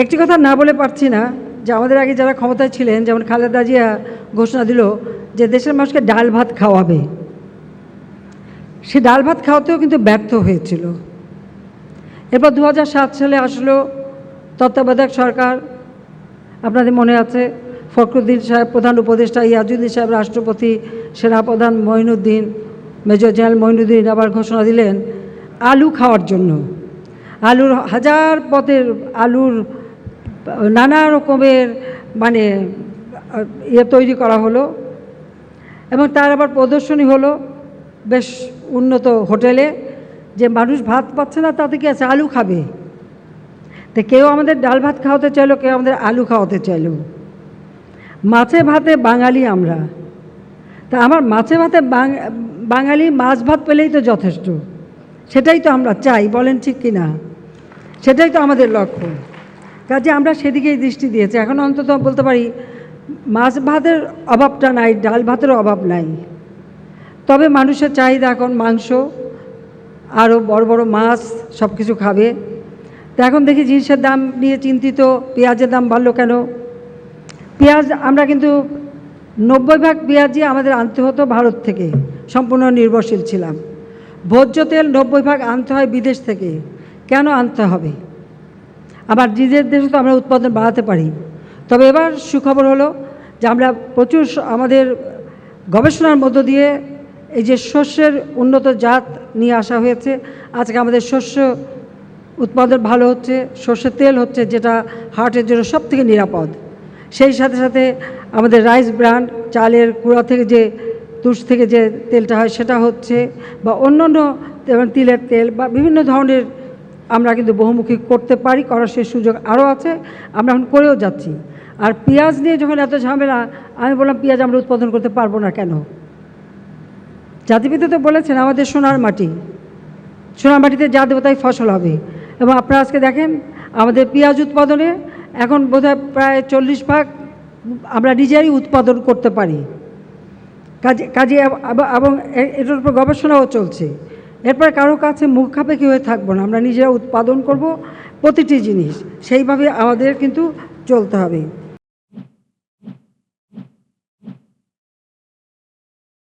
একটি কথা না বলে পারছি না যে আমাদের আগে যারা ক্ষমতায় ছিলেন, যেমন খালেদা জিয়া ঘোষণা দিল যে দেশের মানুষকে ডাল ভাত খাওয়াবে। সে ডাল ভাত খাওয়াতেও কিন্তু ব্যর্থ হয়েছিল। এরপর 2007 সালে আসলো তত্ত্বাবধায়ক সরকার। আপনাদের মনে আছে, ফখরুদ্দিন সাহেব প্রধান উপদেষ্টা, ইয়াজুদ্দিন সাহেব রাষ্ট্রপতি, সেনাপ্রধান মঈনুদ্দিন, মেজর জেনারেল মঈনুদ্দিন আবার ঘোষণা দিলেন আলু খাওয়ার জন্য। আলুর হাজার পদের আলুর নানা রকমের মানে তৈরি করা হলো এবং তার আবার প্রদর্শনী হলো বেশ উন্নত হোটেলে, যে মানুষ ভাত পাচ্ছে না তাতে কি আছে, আলু খাবে। তো কেউ আমাদের ডাল ভাত খাওয়াতে চাইলো, কেউ আমাদের আলু খাওয়াতে চাইলো। মাছে ভাতে বাঙালি আমরা। তা আমার মাছে ভাতে বাঙালি, মাছ ভাত পেলেই তো যথেষ্ট। সেটাই তো আমরা চাই, বলেন ঠিক কি না? সেটাই তো আমাদের লক্ষ্য। কাজে আমরা সেদিকেই দৃষ্টি দিয়েছি। এখন অন্তত বলতে পারি মাছ ভাতের অভাবটা নাই, ডাল ভাতেরও অভাব নাই। তবে মানুষের চাহিদা এখন মাংস, আরও বড় বড় মাছ, সব কিছু খাবে। তো এখন দেখি জিনিসের দাম নিয়ে চিন্তিত। পেঁয়াজের দাম বাড়লো কেন? পেঁয়াজ আমরা কিন্তু 90% পেঁয়াজই আমাদের আনতে হতো ভারত থেকে, সম্পূর্ণ নির্ভরশীল ছিলাম। ভোজ্য তেল 90% আনতে হয় বিদেশ থেকে। কেন আনতে হবে? আবার নিজের দেশে তো আমরা উৎপাদন বাড়াতে পারি। তবে এবার সুখবর হলো যে আমরা প্রচুর আমাদের গবেষণার মধ্য দিয়ে এই যে শস্যের উন্নত জাত নিয়ে আসা হয়েছে। আজকে আমাদের শস্য উৎপাদন ভালো হচ্ছে, সর্ষের তেল হচ্ছে যেটা হার্টের জন্য সব থেকে নিরাপদ। সেই সাথে সাথে আমাদের রাইস ব্র্যান্ড, চালের কুড়া থেকে যে তুষ থেকে যে তেলটা হয় সেটা হচ্ছে, বা অন্যান্য তিলের তেল বা বিভিন্ন ধরনের আমরা কিন্তু বহুমুখী করতে পারি, করার সেই সুযোগ আরও আছে, আমরা এখন করেও যাচ্ছি। আর পেঁয়াজ নিয়ে যখন এত ঝামেলা, আমি বললাম পেঁয়াজ আমরা উৎপাদন করতে পারবো না কেন? জাতিপিতা তো বলেছেন আমাদের সোনার মাটি, সোনার মাটিতে যা দেবো তাই ফসল হবে। এবং আপনারা আজকে দেখেন আমাদের পেঁয়াজ উৎপাদনে এখন বোধহয় প্রায় 40% আমরা নিজেরাই উৎপাদন করতে পারি। কাজে এবং এটার উপর গবেষণাও চলছে। এরপরে কারো কাছে মুখাপেক্ষি হয়ে থাকবো না, আমরা নিজেরা উৎপাদন করব প্রতিটি জিনিস। সেইভাবে আমাদের কিন্তু চলতে হবে।